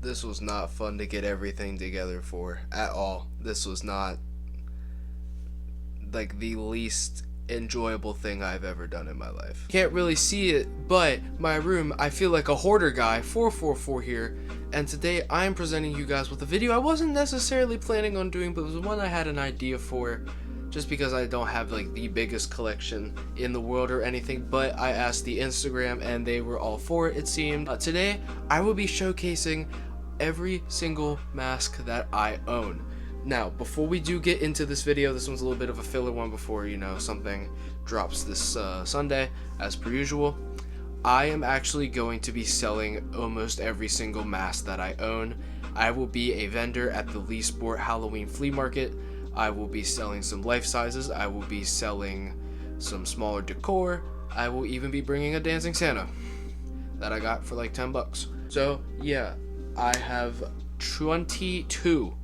This was not fun to get everything together for at all. This was not like the least enjoyable thing I've ever done in my life. Can't really see it, but my room, I feel like a hoarder guy, 444 here, and today I'm presenting you guys with a video I wasn't necessarily planning on doing, but it was one I had an idea for, just because I don't have like the biggest collection in the world or anything, but I asked the Instagram and they were all for it, it seemed. Today, I will be showcasing every single mask that I own. Now, before we do get into this video, this one's a little bit of a filler one before, you know, something drops this Sunday, as per usual. I am actually going to be selling almost every single mask that I own. I will be a vendor at the Lee Sport Halloween flea market. I will be selling some life sizes. I will be selling some smaller decor. I will even be bringing a dancing Santa that I got for like 10 bucks. So, yeah, I have 22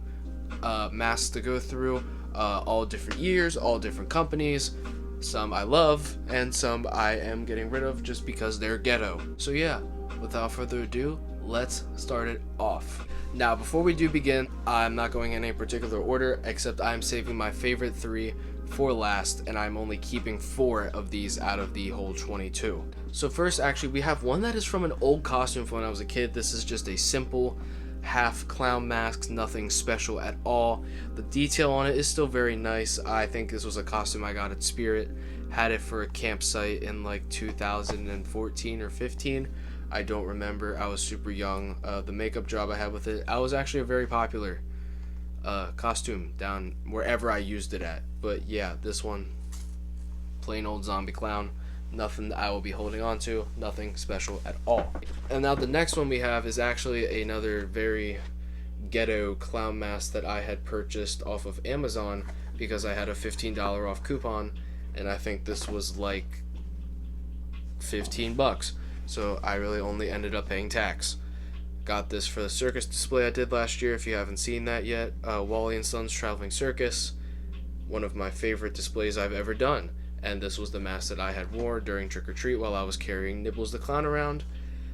masks to go through, all different years, all different companies. Some I love and some I am getting rid of just because they're ghetto. So yeah, without further ado, let's start it off. Now, before we do begin, I'm not going in any particular order, except I'm saving my favorite 3 for last, and I'm only keeping 4 of these out of the whole 22. So first, actually, we have one that is from an old costume from when I was a kid. This is just a simple half clown mask, nothing special at all. The detail on it is still very nice. I think this was a costume I got at Spirit. Had it for a campsite in like 2014 or 15. I don't remember. I was super young. The makeup job I had with it, I was actually a very popular costume down wherever I used it at. But yeah, this one, plain old zombie clown. Nothing that I will be holding on to, nothing special at all. And now the next one we have is actually another very ghetto clown mask that I had purchased off of Amazon because I had a $15 off coupon, and I think this was like 15 bucks. So I really only ended up paying tax. Got this for the circus display I did last year. If you haven't seen that yet, Wally and Sons Traveling Circus, one of my favorite displays I've ever done. And this was the mask that I had wore during Trick or Treat while I was carrying Nibbles the Clown around.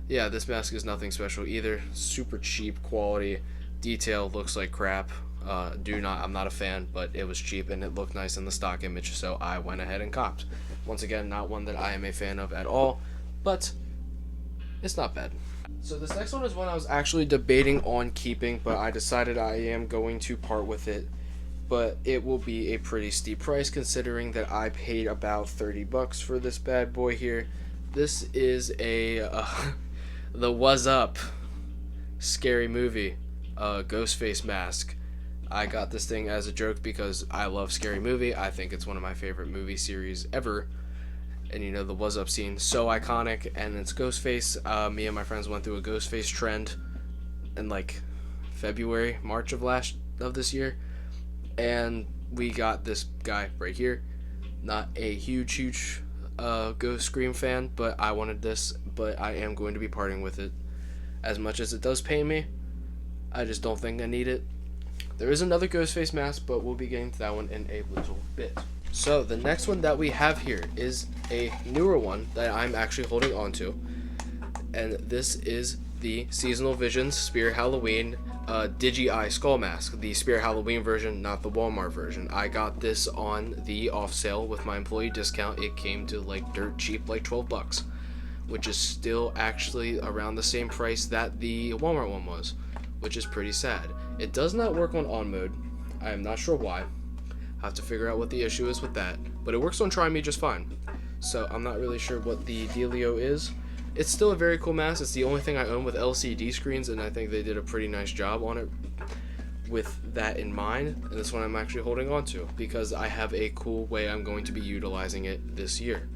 Yeah, this mask is nothing special either. Super cheap quality. Detail looks like crap. I'm not a fan, but it was cheap and it looked nice in the stock image, so I went ahead and copped. Once again, not one that I am a fan of at all, but it's not bad. So this next one is one I was actually debating on keeping, but I decided I am going to part with it. But it will be a pretty steep price considering that I paid about 30 bucks for this bad boy here. This is a the Was Up Scary Movie Ghostface mask. I got this thing as a joke because I love Scary Movie. I think it's one of my favorite movie series ever. And you know, the Was Up scene, so iconic, and it's Ghostface. Me and my friends went through a Ghostface trend in like February, March of this year. And we got this guy right here. Not a huge Ghost Scream fan, but I wanted this, but I am going to be parting with it. As much as it does pain me, I just don't think I need it. There is another Ghostface mask, but we'll be getting to that one in a little bit. So the next one that we have here is a newer one that I'm actually holding on to. And this is the Seasonal Visions Spirit Halloween Digi-Eye Skull Mask, the Spirit Halloween version, not the Walmart version. I got this on the off sale with my employee discount. It came to like dirt cheap, like 12 bucks, which is still actually around the same price that the Walmart one was, which is pretty sad. It does not work on mode. I am not sure why. I have to figure out what the issue is with that, but it works on Try Me just fine. So I'm not really sure what the dealio is. It's still a very cool mask. It's the only thing I own with LCD screens, and I think they did a pretty nice job on it with that in mind. And this one I'm actually holding on to because I have a cool way I'm going to be utilizing it this year.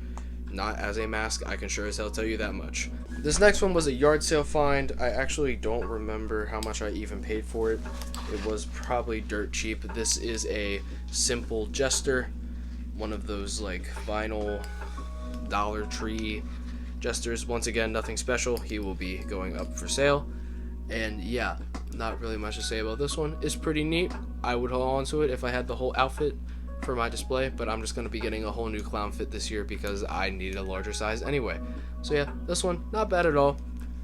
Not as a mask, I can sure as hell tell you that much. This next one was a yard sale find. I actually don't remember how much I even paid for it. It was probably dirt cheap. This is a simple jester, one of those like vinyl Dollar Tree jesters. Once again, nothing special. He will be going up for sale. And yeah, not really much to say about this one. It's pretty neat. I would hold on to it if I had the whole outfit for my display, but I'm just going to be getting a whole new clown fit this year because I needed a larger size anyway. So yeah, this one, not bad at all,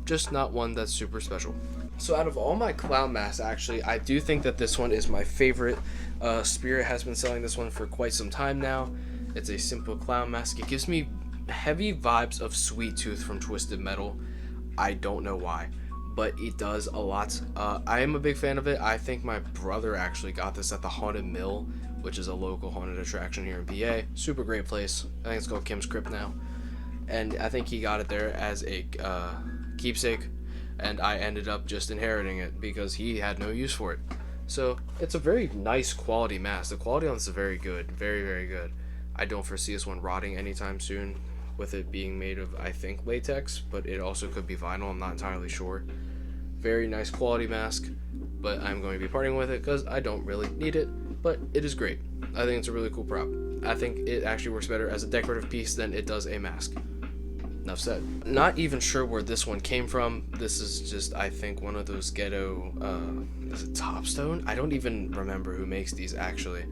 just not one that's super special. So out of all my clown masks, actually, I do think that this one is my favorite. Spirit has been selling this one for quite some time now. It's a simple clown mask. It gives me heavy vibes of Sweet Tooth from Twisted Metal. I don't know why, but it does a lot. I am a big fan of it. I think my brother actually got this at the Haunted Mill, which is a local haunted attraction here in PA. Super great place. I think it's called Kim's Crypt now. And I think he got it there as a keepsake, and I ended up just inheriting it because he had no use for it. So it's a very nice quality mask. The quality on this is very good. Very, very good. I don't foresee this one rotting anytime soon, with it being made of, I think, latex, but it also could be vinyl. I'm not entirely sure. Very nice quality mask, but I'm going to be parting with it because I don't really need it, but it is great. I think it's a really cool prop. I think it actually works better as a decorative piece than it does a mask. Enough said. Not even sure where this one came from. This is just, I think, one of those ghetto, is it Topstone? I don't even remember who makes these, actually.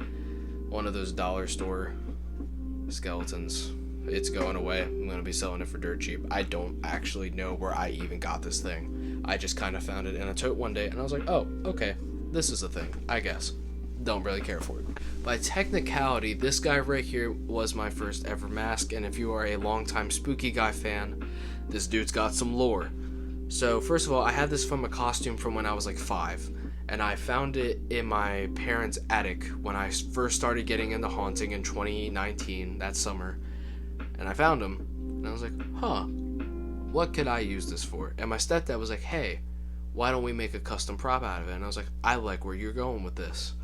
One of those dollar store skeletons. It's going away. I'm going to be selling it for dirt cheap. I don't actually know where I even got this thing. I just kind of found it in a tote one day, and I was like, oh, okay, this is a thing, I guess. Don't really care for it. By technicality, this guy right here was my first ever mask, and if you are a longtime Spooky Guy fan, this dude's got some lore. So first of all, I had this from a costume from when I was like 5, and I found it in my parents' attic when I first started getting into haunting in 2019, that summer. And I found him, and I was like, huh, what could I use this for? And my stepdad was like, hey, why don't we make a custom prop out of it? And I was like, I like where you're going with this.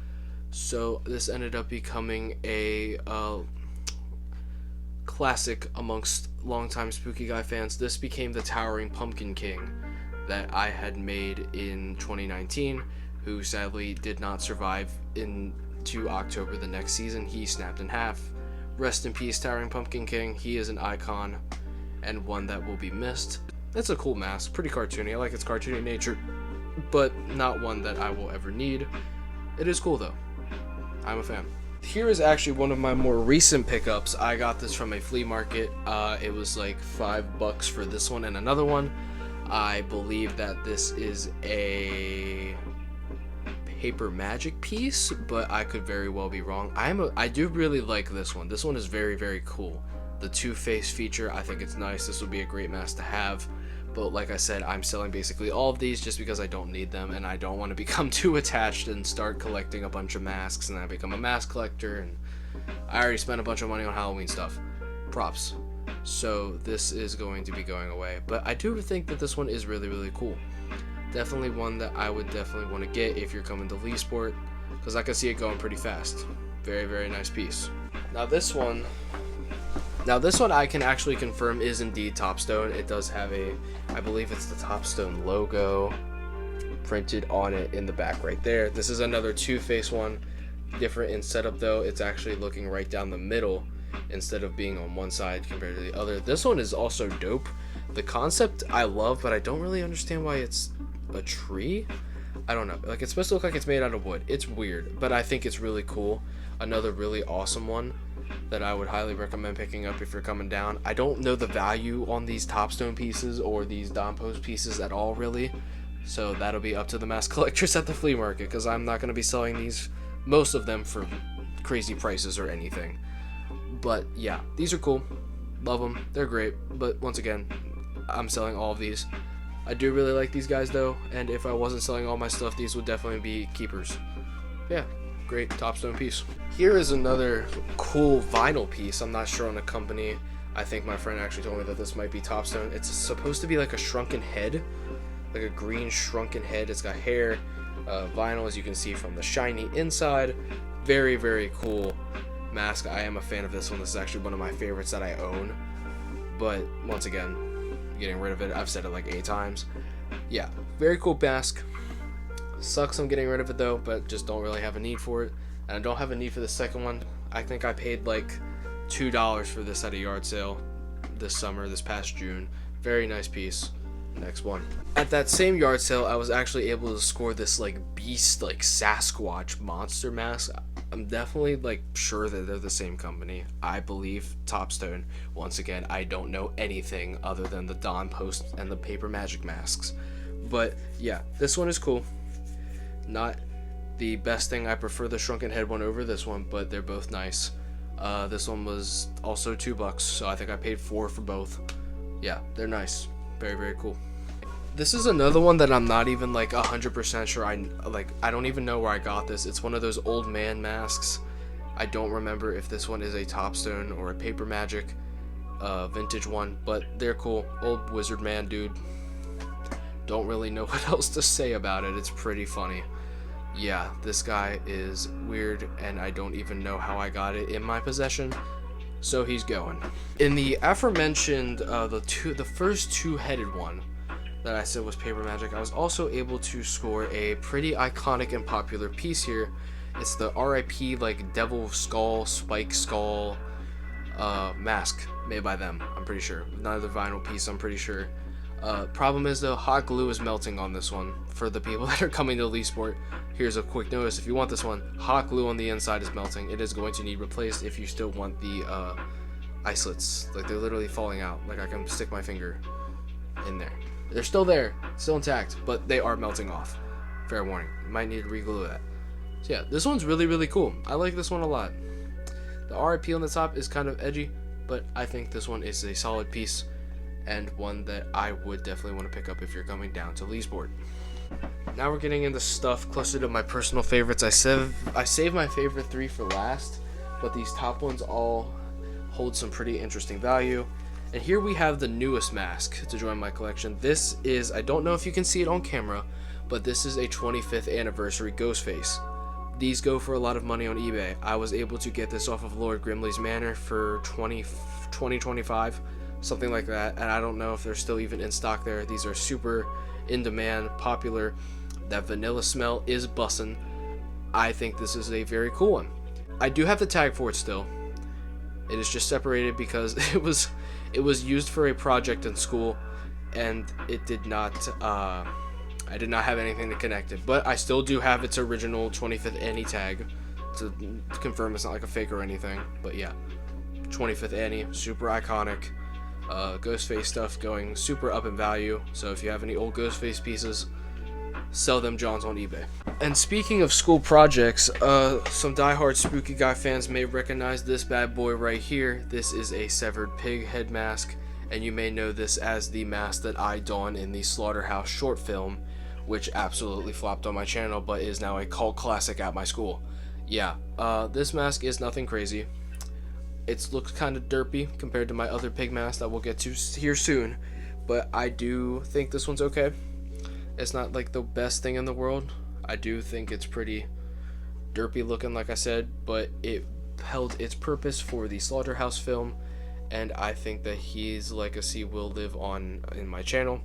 So this ended up becoming a classic amongst longtime Spooky Guy fans. This became the Towering Pumpkin King that I had made in 2019, who sadly did not survive into October the next season. He snapped in half. Rest in peace, Towering Pumpkin King. He is an icon and one that will be missed. It's a cool mask, pretty cartoony. I like its cartoony nature, but not one that I will ever need. It is cool though. I'm a fan. Here is actually one of my more recent pickups. I got this from a flea market. It was like $5 for this one and another one. I believe that this is a paper magic piece, but I could very well be wrong. I do really like this one. This one is very, very cool. The two-face feature, I think it's nice. This would be a great mask to have. But like I said, I'm selling basically all of these just because I don't need them, and I don't want to become too attached and start collecting a bunch of masks, and I become a mask collector, and I already spent a bunch of money on Halloween stuff. Props. So this is going to be going away. But I do think that this one is really, really cool. Definitely one that I would definitely want to get if you're coming to Leesport, because I can see it going pretty fast. Very, very nice piece. Now this one I can actually confirm is indeed Topstone. It does have I believe it's the Topstone logo printed on it in the back right there. This is another two-face one. Different in setup though. It's actually looking right down the middle instead of being on one side compared to the other. This one is also dope. The concept I love, but I don't really understand why it's a tree. I don't know. Like, it's supposed to look like it's made out of wood. It's weird, but I think it's really cool. Another really awesome one that I would highly recommend picking up if you're coming down. I don't know the value on these Topstone pieces or these Don Post pieces at all, really. So that'll be up to the mask collectors at the flea market, because I'm not going to be selling these, most of them, for crazy prices or anything. But yeah, these are cool. Love them. They're great. But once again, I'm selling all of these. I do really like these guys though, and if I wasn't selling all my stuff, these would definitely be keepers. Yeah, great Topstone piece. Here is another cool vinyl piece. I'm not sure on the company. I think my friend actually told me that this might be Topstone. It's supposed to be like a shrunken head, like a green shrunken head. It's got hair, vinyl, as you can see from the shiny inside. Very, very cool mask. I am a fan of this one. This is actually one of my favorites that I own. But once again, getting rid of it. I've said it like 8 times. Yeah, very cool mask. Sucks I'm getting rid of it though, but just don't really have a need for it. And I don't have a need for the second one. I think I paid like $2 for this at a yard sale this summer, this past June. Very nice piece. Next one. At that same yard sale, I was actually able to score this like beast, like Sasquatch monster mask. I'm definitely like sure that they're the same company. I believe Topstone. Once again, I don't know anything other than the Don Post and the paper magic masks. But yeah, this one is cool. Not the best thing. I prefer the shrunken head one over this one, but they're both nice. This one was also $2, so I think I paid $4 for both. Yeah, they're nice. Very, very cool. This is another one that I'm not even like 100% sure. I don't even know where I got this. It's one of those old man masks. I don't remember if this one is a Topstone or a Paper Magic vintage one, but they're cool. Old wizard man dude. Don't really know what else to say about it. It's pretty funny. Yeah, this guy is weird, and I don't even know how I got it in my possession. So he's going. In the aforementioned, the first two-headed one that I said was Paper Magic, I was also able to score a pretty iconic and popular piece here. It's the RIP like Devil Skull, Spike Skull mask made by them, I'm pretty sure. Another vinyl piece, I'm pretty sure. Problem is though, hot glue is melting on this one. For the people that are coming to Leesport, here's a quick notice. If you want this one, hot glue on the inside is melting. It is going to need replaced if you still want the islets. Like, they're literally falling out. Like, I can stick my finger in there. They're still there, still intact, but they are melting off. Fair warning. You might need to re-glue that. So yeah, this one's really, really cool. I like this one a lot. The RIP on the top is kind of edgy, but I think this one is a solid piece and one that I would definitely want to pick up if you're coming down to Leesport. Now we're getting into stuff closer to my personal favorites. I saved my favorite 3 for last, but these top ones all hold some pretty interesting value. And here we have the newest mask to join my collection. This is, I don't know if you can see it on camera, but this is a 25th anniversary Ghostface. These go for a lot of money on eBay. I was able to get this off of Lord Grimley's Manor for $20-25, something like that, and I don't know if they're still even in stock there. These are super in demand, popular. That vanilla smell is bussin'. I think this is a very cool one. I do have the tag for it still. It is just separated because it was used for a project in school, and it did not I did not have anything to connect it, but I still do have its original 25th Annie tag to confirm it's not like a fake or anything. But yeah, 25th Annie, super iconic. Ghostface stuff going super up in value, so if you have any old Ghostface pieces, sell them Johns on eBay. And speaking of school projects, some diehard Spooky Guy fans may recognize this bad boy right here. This is a severed pig head mask, and you may know this as the mask that I don in the Slaughterhouse short film, which absolutely flopped on my channel, but is now a cult classic at my school. Yeah, this mask is nothing crazy. It looks kind of derpy compared to my other pig mask that we'll get to here soon, but I do think this one's okay. It's not like the best thing in the world. I do think it's pretty derpy looking, like I said, but it held its purpose for the Slaughterhouse film, and I think that his legacy will live on in my channel.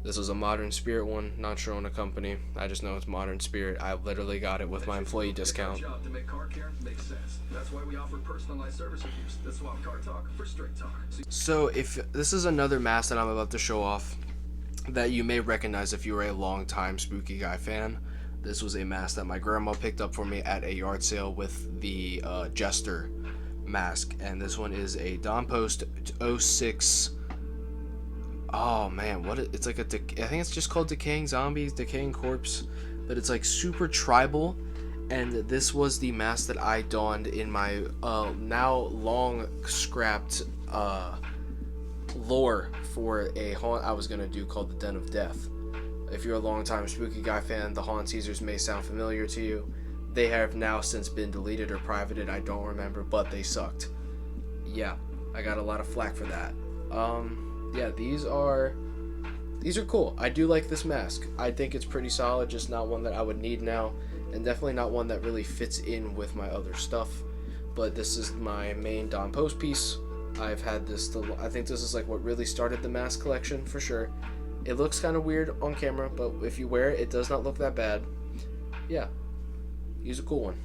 This is a Modern Spirit one, not sure on a company. I just know it's Modern Spirit. I literally got it with my employee discount. So if this is another mask that I'm about to show off that you may recognize if you were a long-time Spooky Guy fan. This was a mask that my grandma picked up for me at a yard sale with the Jester mask, and this one is a Don Post 06. Oh man, it's like I think it's just called Decaying Zombies, Decaying Corpse, but it's like super tribal, and this was the mask that I donned in my now long scrapped lore for a haunt I was gonna do called the Den of Death. If you're a long-time Spooky Guy fan, the haunt teasers may sound familiar to you. They have now since been deleted or privated, I don't remember, but they sucked. Yeah, I got a lot of flack for that. Yeah, these are cool. I do like this mask. I think it's pretty solid, just not one that I would need now, and definitely not one that really fits in with my other stuff. But this is my main Don Post piece. I've had this, I think this is like what really started the mask collection for sure. It looks kind of weird on camera, but if you wear it, it does not look that bad. Yeah, he's a cool one.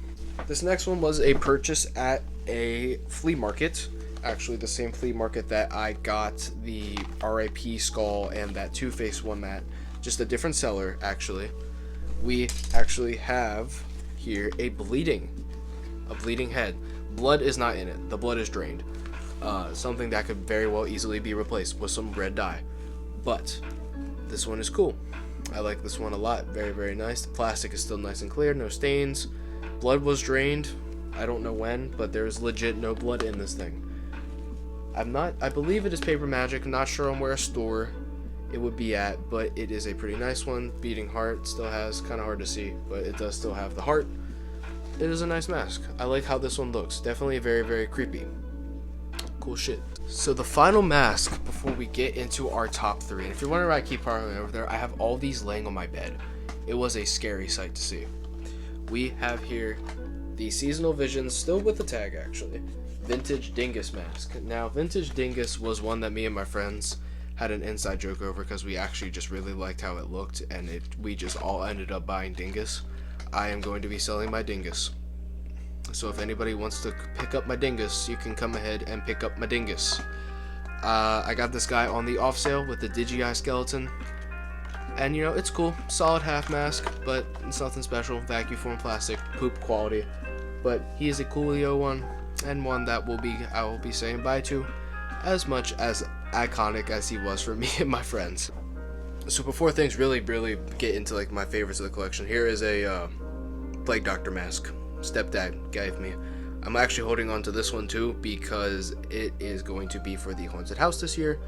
This next one was a purchase at a flea market. Actually, the same flea market that I got the RIP skull and that Two-Face one at. Just a different seller, actually. We actually have here a bleeding head. Blood is not in it. The blood is drained. Something that could very well easily be replaced with some red dye. But this one is cool. I like this one a lot. Very, very nice. The plastic is still nice and clear, no stains. Blood was drained. I don't know when, but there's legit no blood in this thing. I believe it is Paper Magic. I'm not sure on where store it would be at, but it is a pretty nice one. Beating heart still has, kind of hard to see, but it does still have the heart. It is a nice mask. I like how this one looks. Definitely very, very creepy. Cool shit. So the final mask before we get into our top 3, and if you're wondering why I keep piling over there, I have all these laying on my bed. It was a scary sight to see. We have here the Seasonal Visions, still with the tag actually, Vintage Dingus mask. Now Vintage Dingus was one that me and my friends had an inside joke over because we actually just really liked how it looked, and we just all ended up buying Dingus. I am going to be selling my Dingus. So if anybody wants to pick up my Dingus, you can come ahead and pick up my Dingus. I got this guy on the off sale with the Digi-Eye skeleton. And you know, it's cool. Solid half mask, but it's nothing special. Vacuum form plastic, poop quality. But he is a coolio one, and one that I will be saying bye to, as much as iconic as he was for me and my friends. So before things really get into like my favorites of the collection, here is a Plague Doctor mask stepdad gave me. I'm actually holding on to this one too because it is going to be for the haunted house this year.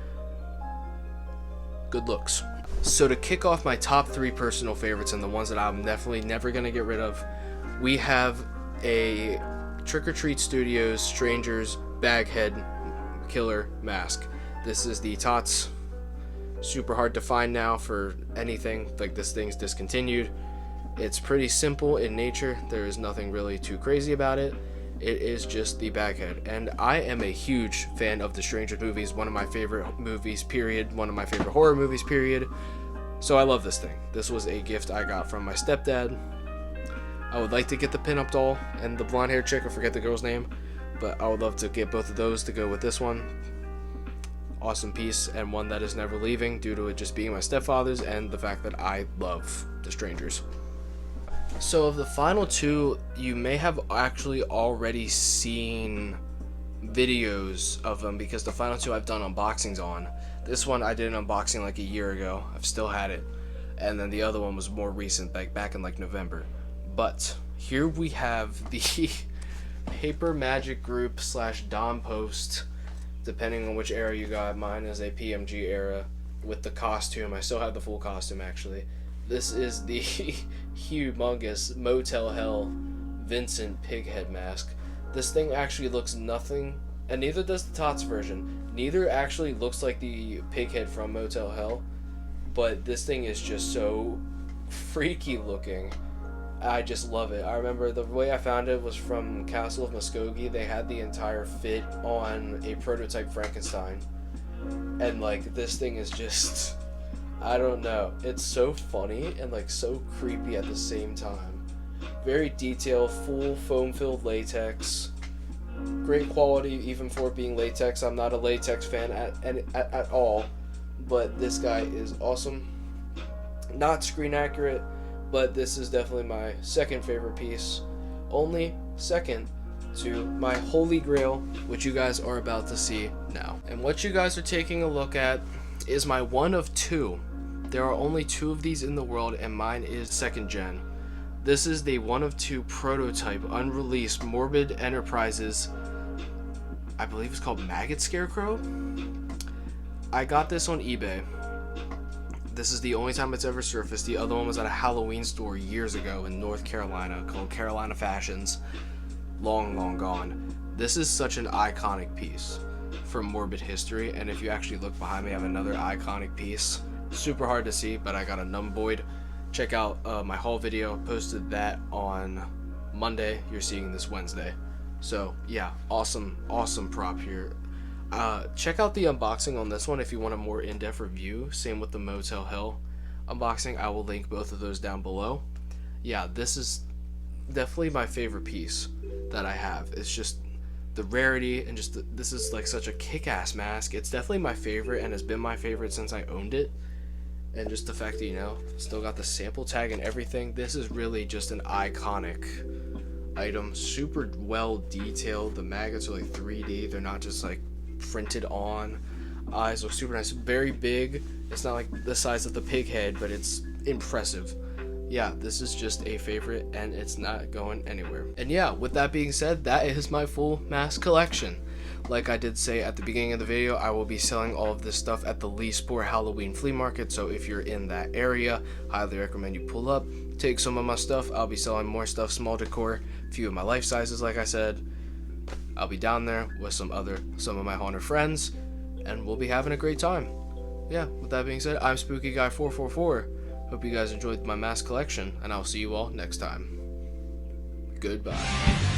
Good looks. So to kick off my top 3 personal favorites and the ones that I'm definitely never going to get rid of, we have a Trick or Treat Studios Strangers Baghead Killer mask. This is the Tots. Super hard to find now for anything. Like, this thing's discontinued. It's pretty simple in nature. There is nothing really too crazy about it. It is just the Baghead. And I am a huge fan of the Stranger movies. One of my favorite movies, period. One of my favorite horror movies, period. So I love this thing. This was a gift I got from my stepdad. I would like to get the pinup doll and the blonde hair chick. I forget the girl's name. But I would love to get both of those to go with this one. Awesome piece, and one that is never leaving due to it just being my stepfather's and the fact that I love the Strangers. So of the final 2, you may have actually already seen videos of them because the final 2 I've done unboxings on. This one I did an unboxing like a year ago. I've still had it. And then the other one was more recent, back in like November. But here we have the Paper Magic Group / Dom Post, depending on which era you got. Mine is a PMG era with the costume. I still have the full costume actually. This is the humongous Motel Hell Vincent Pighead mask. This thing actually looks nothing, and neither does the Tots version. Neither actually looks like the Pighead from Motel Hell, but this thing is just so freaky looking. I just love it. I remember the way I found it was from Castle of Muskogee. They had the entire fit on a prototype Frankenstein, and like, this thing is just, I don't know, it's so funny and like so creepy at the same time. Very detailed, full foam filled latex, great quality even for being latex. I'm not a latex fan at all, but this guy is awesome. Not screen accurate, but this is definitely my second favorite piece, only second to my holy grail, which you guys are about to see now. And what you guys are taking a look at is my one of 2. There are only 2 of these in the world, and mine is 2nd gen. This is the one of 2 prototype, unreleased Morbid Enterprises, I believe it's called Maggot Scarecrow. I got this on eBay. This is the only time it's ever surfaced. The other one was at a Halloween store years ago in North Carolina called Carolina Fashions. Long gone. This is such an iconic piece from Morbid history, and if you actually look behind me, I have another iconic piece. Super hard to see, but I got a numboid. Check out my haul video. Posted that on Monday. You're seeing this Wednesday. So yeah, awesome prop here. Check out the unboxing on this one if you want a more in-depth review. Same with the Motel Hell unboxing. I will link both of those down below. Yeah, this is definitely my favorite piece that I have. It's just the rarity and just this is like such a kick-ass mask. It's definitely my favorite and has been my favorite since I owned it. And just the fact that, you know, still got the sample tag and everything. This is really just an iconic item. Super well detailed. The maggots are like 3D. They're not just like printed on. Eyes look super nice. Very big. It's not like the size of the pig head, but it's impressive. Yeah, this is just a favorite and it's not going anywhere. And yeah, with that being said, that is my full mask collection. Like I did say at the beginning of the video, I will be selling all of this stuff at the Leesport Halloween flea market, so if you're in that area, highly recommend you pull up, take some of my stuff. I'll be selling more stuff, small decor, a few of my life sizes like I said. I'll be down there with some of my haunter friends, and we'll be having a great time. Yeah, with that being said, I'm Spooky Guy 444. Hope you guys enjoyed my mask collection, and I'll see you all next time. Goodbye.